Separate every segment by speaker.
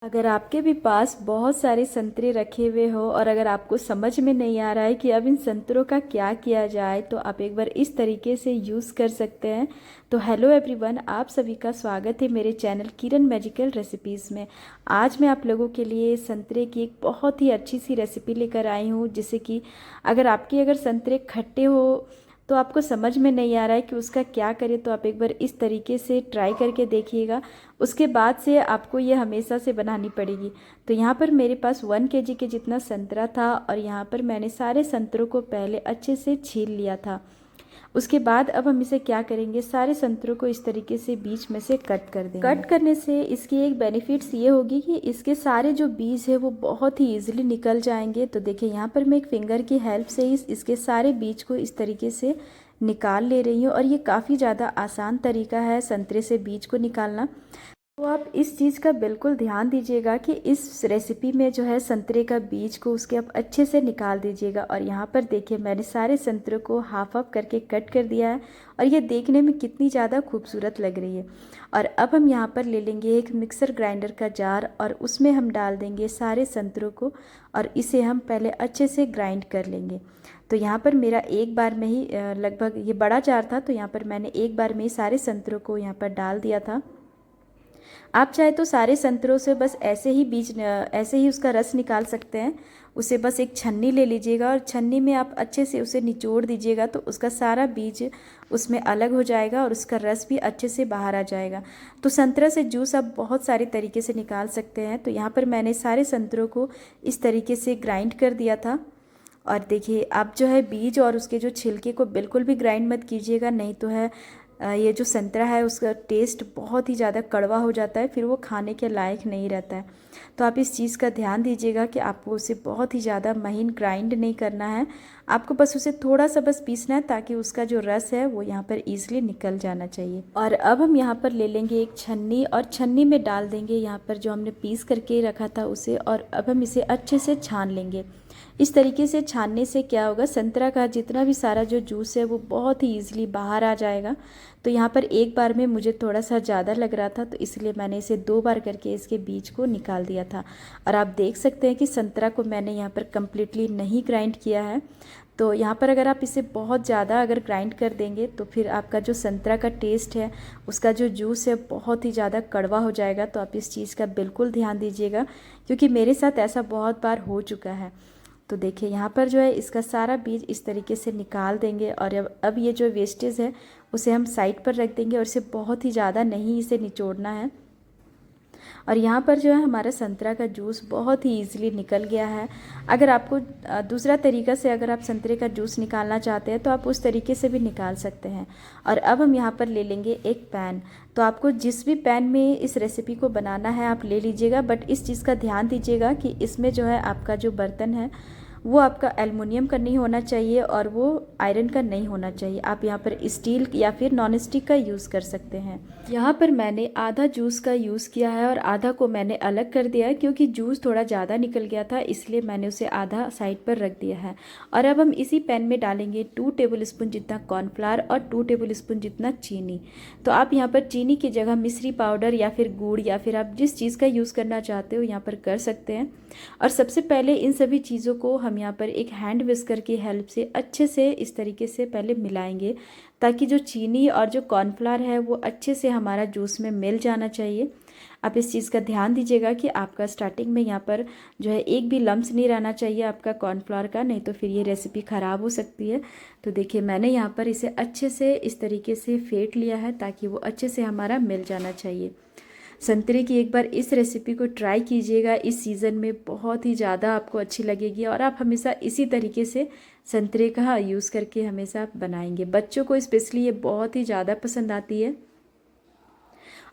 Speaker 1: अगर आपके भी पास बहुत सारे संतरे रखे हुए हो और अगर आपको समझ में नहीं आ रहा है कि अब इन संतरों का क्या किया जाए, तो आप एक बार इस तरीके से यूज़ कर सकते हैं। तो हेलो एवरीवन, आप सभी का स्वागत है मेरे चैनल किरण मैजिकल रेसिपीज़ में। आज मैं आप लोगों के लिए संतरे की एक बहुत ही अच्छी सी रेसिपी लेकर आई हूँ, जिससे कि अगर संतरे खट्टे हो तो आपको समझ में नहीं आ रहा है कि उसका क्या करें, तो आप एक बार इस तरीके से ट्राई करके देखिएगा। उसके बाद से आपको ये हमेशा से बनानी पड़ेगी। तो यहाँ पर मेरे पास 1 kg के जितना संतरा था और यहाँ पर मैंने सारे संतरों को पहले अच्छे से छील लिया था। उसके बाद अब हम इसे क्या करेंगे, सारे संतरों को इस तरीके से बीच में से कट कर देंगे। कट करने से इसकी एक बेनिफिट्स ये होगी कि इसके सारे जो बीज है वो बहुत ही ईजिली निकल जाएंगे। तो देखिए यहाँ पर मैं एक फिंगर की हेल्प से ही इसके सारे बीज को इस तरीके से निकाल ले रही हूँ और ये काफ़ी ज़्यादा आसान तरीका है संतरे से बीज को निकालना। तो आप इस चीज़ का बिल्कुल ध्यान दीजिएगा कि इस रेसिपी में जो है संतरे का बीज को उसके आप अच्छे से निकाल दीजिएगा। और यहाँ पर देखिए मैंने सारे संतरों को हाफ हाफ करके कट कर दिया है और ये देखने में कितनी ज़्यादा खूबसूरत लग रही है। और अब हम यहाँ पर ले लेंगे एक मिक्सर ग्राइंडर का जार और उसमें हम डाल देंगे सारे संतरों को और इसे हम पहले अच्छे से ग्राइंड कर लेंगे। तो यहाँ पर मेरा एक बार में ही लगभग ये बड़ा जार था, तो यहाँ पर मैंने एक बार में ही सारे संतरों को यहाँ पर डाल दिया था। आप चाहे तो सारे संतरों से बस ऐसे ही उसका रस निकाल सकते हैं। उसे बस एक छन्नी ले लीजिएगा और छन्नी में आप अच्छे से उसे निचोड़ दीजिएगा, तो उसका सारा बीज उसमें अलग हो जाएगा और उसका रस भी अच्छे से बाहर आ जाएगा। तो संतरा से जूस आप बहुत सारे तरीके से निकाल सकते हैं। तो यहाँ पर मैंने सारे संतरों को इस तरीके से ग्राइंड कर दिया था। और देखिए आप जो है बीज और उसके जो छिलके को बिल्कुल भी ग्राइंड मत कीजिएगा, नहीं तो है ये जो संतरा है उसका टेस्ट बहुत ही ज़्यादा कड़वा हो जाता है, फिर वो खाने के लायक नहीं रहता है। तो आप इस चीज़ का ध्यान दीजिएगा कि आपको उसे बहुत ही ज़्यादा महीन ग्राइंड नहीं करना है, आपको बस उसे थोड़ा सा बस पीसना है ताकि उसका जो रस है वो यहाँ पर ईजिली निकल जाना चाहिए। और अब हम यहाँ पर ले लेंगे एक छन्नी और छन्नी में डाल देंगे यहाँ पर जो हमने पीस करके रखा था उसे, और अब हम इसे अच्छे से छान लेंगे। इस तरीके से छानने से क्या होगा, संतरा का जितना भी सारा जो जूस है वो बहुत ही ईजिली बाहर आ जाएगा। तो यहाँ पर एक बार में मुझे थोड़ा सा ज़्यादा लग रहा था, तो इसलिए मैंने इसे 2 बार करके इसके बीज को निकाल दिया था। और आप देख सकते हैं कि संतरा को मैंने यहाँ पर कम्प्लीटली नहीं ग्राइंड किया है। तो यहाँ पर अगर आप इसे बहुत ज़्यादा अगर ग्राइंड कर देंगे तो फिर आपका जो संतरा का टेस्ट है, उसका जो जूस है बहुत ही ज़्यादा कड़वा हो जाएगा। तो आप इस चीज़ का बिल्कुल ध्यान दीजिएगा, क्योंकि मेरे साथ ऐसा बहुत बार हो चुका है। तो देखिए यहाँ पर जो है इसका सारा बीज इस तरीके से निकाल देंगे और अब ये जो वेस्टेज है उसे हम साइड पर रख देंगे और इसे बहुत ही ज़्यादा नहीं इसे निचोड़ना है। और यहाँ पर जो है हमारा संतरा का जूस बहुत ही ईजिली निकल गया है। अगर आपको दूसरा तरीका से अगर आप संतरे का जूस निकालना चाहते हैं तो आप उस तरीके से भी निकाल सकते हैं। और अब हम यहाँ पर ले लेंगे एक पैन। तो आपको जिस भी पैन में इस रेसिपी को बनाना है आप ले लीजिएगा, बट इस चीज़ का ध्यान दीजिएगा कि इसमें जो है आपका जो बर्तन है वो आपका एल्युमिनियम का नहीं होना चाहिए और वो आयरन का नहीं होना चाहिए। आप यहाँ पर स्टील या फिर नॉन स्टिक का यूज़ कर सकते हैं। यहाँ पर मैंने आधा जूस का यूज़ किया है और आधा को मैंने अलग कर दिया है, क्योंकि जूस थोड़ा ज़्यादा निकल गया था, इसलिए मैंने उसे आधा साइड पर रख दिया है। और अब हम इसी पैन में डालेंगे 2 टेबल स्पून जितना कॉर्नफ्लावर और 2 टेबल स्पून जितना चीनी। तो आप यहाँ पर चीनी की जगह मिश्री पाउडर या फिर गुड़ या फिर आप जिस चीज़ का यूज़ करना चाहते हो यहाँ पर कर सकते हैं। और सबसे पहले इन सभी चीज़ों को हम यहाँ पर एक हैंड विस्कर की हेल्प से अच्छे से इस तरीके से पहले मिलाएंगे, ताकि जो चीनी और जो कॉर्नफ्लावर है वो अच्छे से हमारा जूस में मिल जाना चाहिए। आप इस चीज़ का ध्यान दीजिएगा कि आपका स्टार्टिंग में यहाँ पर जो है एक भी लम्स नहीं रहना चाहिए आपका कॉर्नफ्लावर का, नहीं तो फिर ये रेसिपी ख़राब हो सकती है। तो देखिए मैंने यहाँ पर इसे अच्छे से इस तरीके से फेंट लिया है ताकि वो अच्छे से हमारा मिल जाना चाहिए। संतरे की एक बार इस रेसिपी को ट्राई कीजिएगा, इस सीज़न में बहुत ही ज़्यादा आपको अच्छी लगेगी और आप हमेशा इसी तरीके से संतरे का यूज़ करके हमेशा बनाएंगे। बच्चों को स्पेशली ये बहुत ही ज़्यादा पसंद आती है।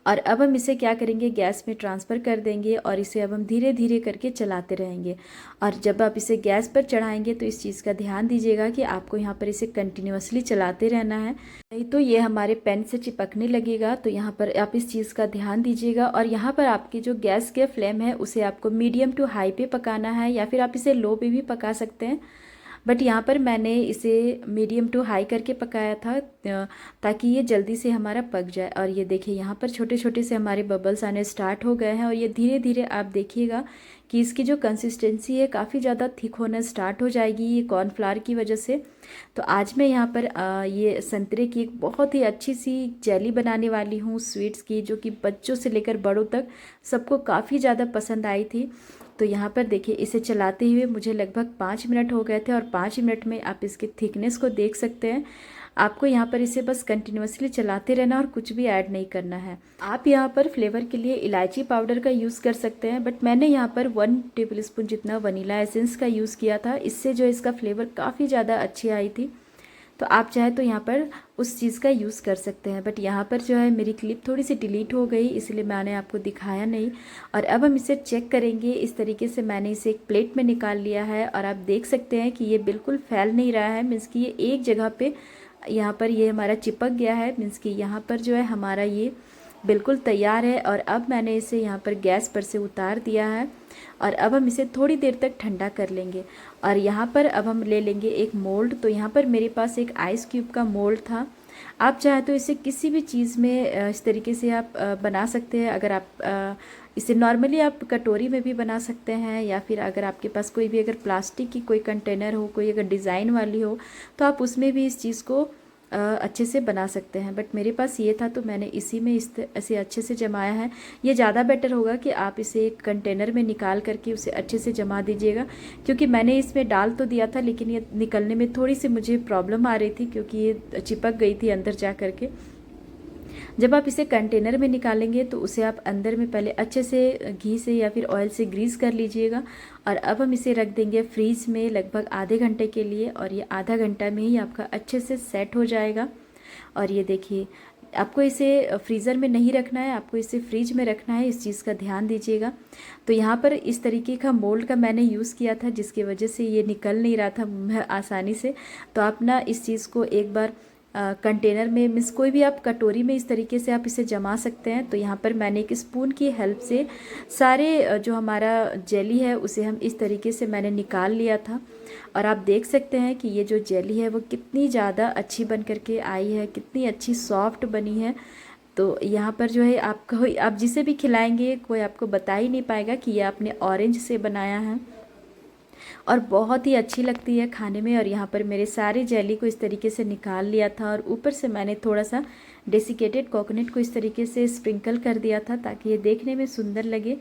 Speaker 1: और अब हम इसे क्या करेंगे, गैस में ट्रांसफ़र कर देंगे और इसे अब हम धीरे धीरे करके चलाते रहेंगे। और जब आप इसे गैस पर चढ़ाएंगे तो इस चीज़ का ध्यान दीजिएगा कि आपको यहाँ पर इसे कंटिन्यूअसली चलाते रहना है, नहीं तो ये हमारे पैन से चिपकने लगेगा। तो यहाँ पर आप इस चीज़ का ध्यान दीजिएगा। और यहाँ पर आपकी जो गैस के फ्लेम है उसे आपको मीडियम टू हाई पे पकाना है, या फिर आप इसे लो पे भी पका सकते हैं, बट यहाँ पर मैंने इसे मीडियम टू हाई करके पकाया था। ताकि ये जल्दी से हमारा पक जाए। और ये देखिए यहाँ पर छोटे छोटे से हमारे बबल्स आने स्टार्ट हो गए हैं और ये धीरे धीरे आप देखिएगा कि इसकी जो कंसिस्टेंसी है काफ़ी ज़्यादा थिक होना स्टार्ट हो जाएगी ये कॉर्नफ्लावर की वजह से। तो आज मैं यहाँ पर ये संतरे की एक बहुत ही अच्छी सी जेली बनाने वाली हूँ स्वीट्स की, जो कि बच्चों से लेकर बड़ों तक सबको काफ़ी ज़्यादा पसंद आई थी। तो यहाँ पर देखिए इसे चलाते हुए मुझे लगभग 5 मिनट हो गए थे और 5 मिनट में आप इसके थिकनेस को देख सकते हैं। आपको यहाँ पर इसे बस कंटिन्यूसली चलाते रहना और कुछ भी ऐड नहीं करना है। आप यहाँ पर फ्लेवर के लिए इलायची पाउडर का यूज़ कर सकते हैं, बट मैंने यहाँ पर 1 टेबलस्पून जितना वनीला एसेंस का यूज़ किया था। इससे जो इसका फ्लेवर काफ़ी ज़्यादा अच्छी आई थी। तो आप चाहे तो यहाँ पर उस चीज़ का यूज़ कर सकते हैं, बट यहाँ पर जो है मेरी क्लिप थोड़ी सी डिलीट हो गई, इसलिए मैंने आपको दिखाया नहीं। और अब हम इसे चेक करेंगे। इस तरीके से मैंने इसे एक प्लेट में निकाल लिया है और आप देख सकते हैं कि ये बिल्कुल फैल नहीं रहा है, मीन्स कि ये एक जगह पे यहाँ पर ये हमारा चिपक गया है, मीन्स कि यहाँ पर जो है हमारा ये बिल्कुल तैयार है। और अब मैंने इसे यहाँ पर गैस पर से उतार दिया है और अब हम इसे थोड़ी देर तक ठंडा कर लेंगे। और यहाँ पर अब हम ले लेंगे एक मोल्ड। तो यहाँ पर मेरे पास एक आइस क्यूब का मोल्ड था। आप चाहे तो इसे किसी भी चीज़ में इस तरीके से आप बना सकते हैं। अगर आप इसे नॉर्मली आप कटोरी में भी बना सकते हैं, या फिर अगर आपके पास कोई भी अगर प्लास्टिक की कोई कंटेनर हो, कोई अगर डिज़ाइन वाली हो, तो आप उसमें भी इस चीज़ को अच्छे से बना सकते हैं। बट मेरे पास ये था तो मैंने इसी में ऐसे अच्छे से जमाया है। ये ज़्यादा बेटर होगा कि आप इसे एक कंटेनर में निकाल करके उसे अच्छे से जमा दीजिएगा, क्योंकि मैंने इसमें डाल तो दिया था लेकिन ये निकलने में थोड़ी सी मुझे प्रॉब्लम आ रही थी, क्योंकि ये चिपक गई थी अंदर जा करके। जब आप इसे कंटेनर में निकालेंगे तो उसे आप अंदर में पहले अच्छे से घी से या फिर ऑयल से ग्रीस कर लीजिएगा। और अब हम इसे रख देंगे फ्रीज में लगभग आधे घंटे के लिए, और ये आधा घंटा में ही आपका अच्छे से सेट हो जाएगा। और ये देखिए आपको इसे फ्रीज़र में नहीं रखना है, आपको इसे फ्रिज में रखना है, इस चीज़ का ध्यान दीजिएगा। तो यहाँ पर इस तरीके का मोल्ड का मैंने यूज़ किया था, जिसकी वजह से ये निकल नहीं रहा था आसानी से। तो आप ना इस चीज़ को एक बार कंटेनर में, मीन्स कोई भी आप कटोरी में इस तरीके से आप इसे जमा सकते हैं। तो यहाँ पर मैंने एक स्पून की हेल्प से सारे जो हमारा जेली है उसे हम इस तरीके से मैंने निकाल लिया था। और आप देख सकते हैं कि ये जो जेली है वो कितनी ज़्यादा अच्छी बन करके आई है, कितनी अच्छी सॉफ्ट बनी है। तो यहाँ पर जो है आपको, आप जिसे भी खिलाएंगे कोई आपको बता ही नहीं पाएगा कि ये आपने ऑरेंज से बनाया है, और बहुत ही अच्छी लगती है खाने में। और यहाँ पर मेरे सारे जेली को इस तरीके से निकाल लिया था और ऊपर से मैंने थोड़ा सा डेसिकेटेड कोकोनट को इस तरीके से स्प्रिंकल कर दिया था ताकि ये देखने में सुंदर लगे।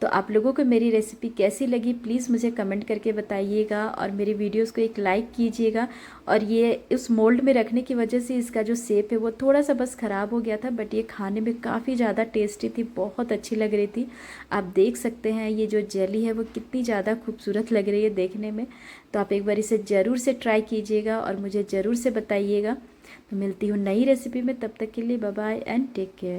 Speaker 1: तो आप लोगों को मेरी रेसिपी कैसी लगी प्लीज़ मुझे कमेंट करके बताइएगा, और मेरी वीडियोस को एक लाइक कीजिएगा। और ये उस मोल्ड में रखने की वजह से इसका जो शेप है वो थोड़ा सा बस ख़राब हो गया था, बट ये खाने में काफ़ी ज़्यादा टेस्टी थी, बहुत अच्छी लग रही थी। आप देख सकते हैं ये जो जेली है वो कितनी ज़्यादा खूबसूरत लग रही है देखने में। तो आप एक बार इसे ज़रूर से ट्राई कीजिएगा और मुझे ज़रूर से बताइएगा। तो मिलती हूँ नई रेसिपी में, तब तक के लिए bye bye and take care.